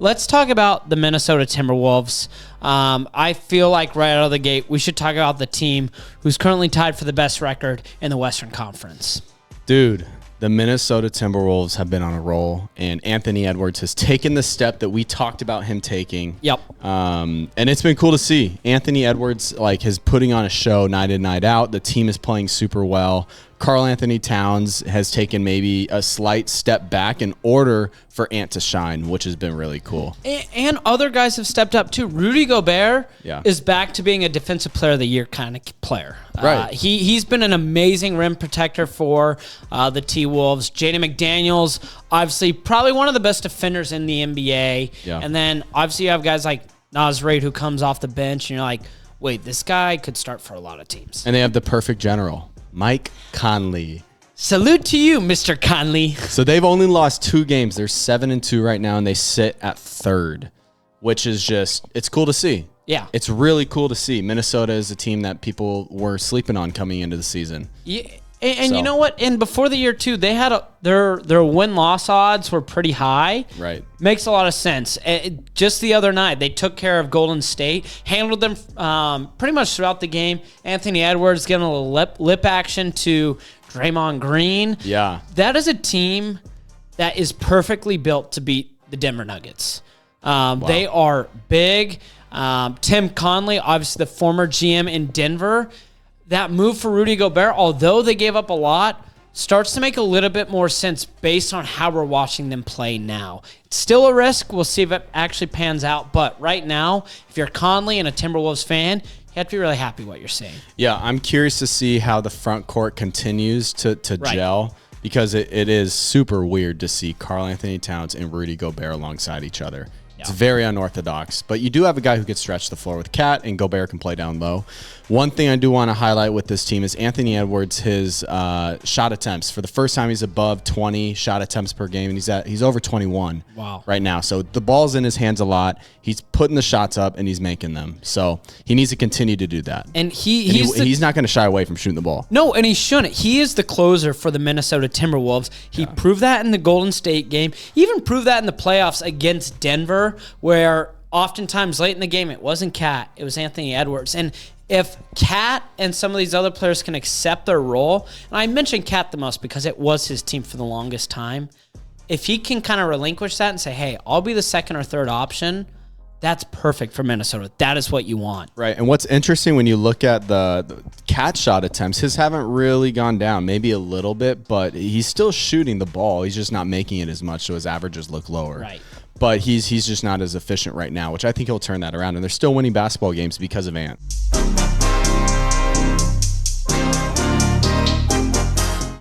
let's talk about the Minnesota Timberwolves. I feel like right out of the gate, we should talk about the team who's currently tied for the best record in the Western Conference. Dude, the Minnesota Timberwolves have been on a roll, and Anthony Edwards has taken the step that we talked about him taking. Yep. And it's been cool to see. Anthony Edwards is putting on a show night in, night out. The team is playing super well. Karl Anthony Towns has taken maybe a slight step back in order for Ant to shine, which has been really cool. And other guys have stepped up too. Rudy Gobert Yeah. is back to being a Defensive Player of the Year kind of player. Right. He's been an amazing rim protector for the T-Wolves. Jaden McDaniels, obviously probably one of the best defenders in the NBA. Yeah. And then obviously you have guys like Naz Reid who comes off the bench and you're like, wait, this guy could start for a lot of teams. And they have the perfect general, Mike Conley. Salute to you, Mr. Conley. So they've only lost 2 games. They're 7-2 right now, and they sit at 3rd, which is it's cool to see. Yeah. It's really cool to see. Minnesota is a team that people were sleeping on coming into the season. Yeah. And you know what? And before the year, too, they had their win-loss odds were pretty high. Right. Makes a lot of sense. Just the other night, they took care of Golden State, handled them pretty much throughout the game. Anthony Edwards giving a little lip action to Draymond Green. Yeah. That is a team that is perfectly built to beat the Denver Nuggets. They are big. Tim Conley, obviously the former GM in Denver, that move for Rudy Gobert, although they gave up a lot, starts to make a little bit more sense based on how we're watching them play now. It's still a risk. We'll see if it actually pans out. But right now, if you're Conley and a Timberwolves fan, you have to be really happy what you're seeing. Yeah, I'm curious to see how the front court continues to gel, because it is super weird to see Karl Anthony Towns and Rudy Gobert alongside each other. It's very unorthodox, but you do have a guy who can stretch the floor with Cat, and Gobert can play down low. One thing I do want to highlight with this team is Anthony Edwards, his shot attempts. For the first time, he's above 20 shot attempts per game, and he's over 21 right now. So the ball's in his hands a lot. He's putting the shots up, and he's making them. So he needs to continue to do that. And he's not going to shy away from shooting the ball. No, and he shouldn't. He is the closer for the Minnesota Timberwolves. He proved that in the Golden State game. He even proved that in the playoffs against Denver, where oftentimes late in the game it wasn't Cat, it was Anthony Edwards. And if Cat and some of these other players can accept their role, and I mentioned Cat the most because it was his team for the longest time, if he can kind of relinquish that and say, hey, I'll be the second or third option, that's perfect for Minnesota. That is what you want. Right, and what's interesting when you look at the Cat shot attempts, his haven't really gone down, maybe a little bit, but he's still shooting the ball. He's just not making it as much, so his averages look lower. Right. But he's just not as efficient right now, which I think he'll turn that around, and they're still winning basketball games because of Ant.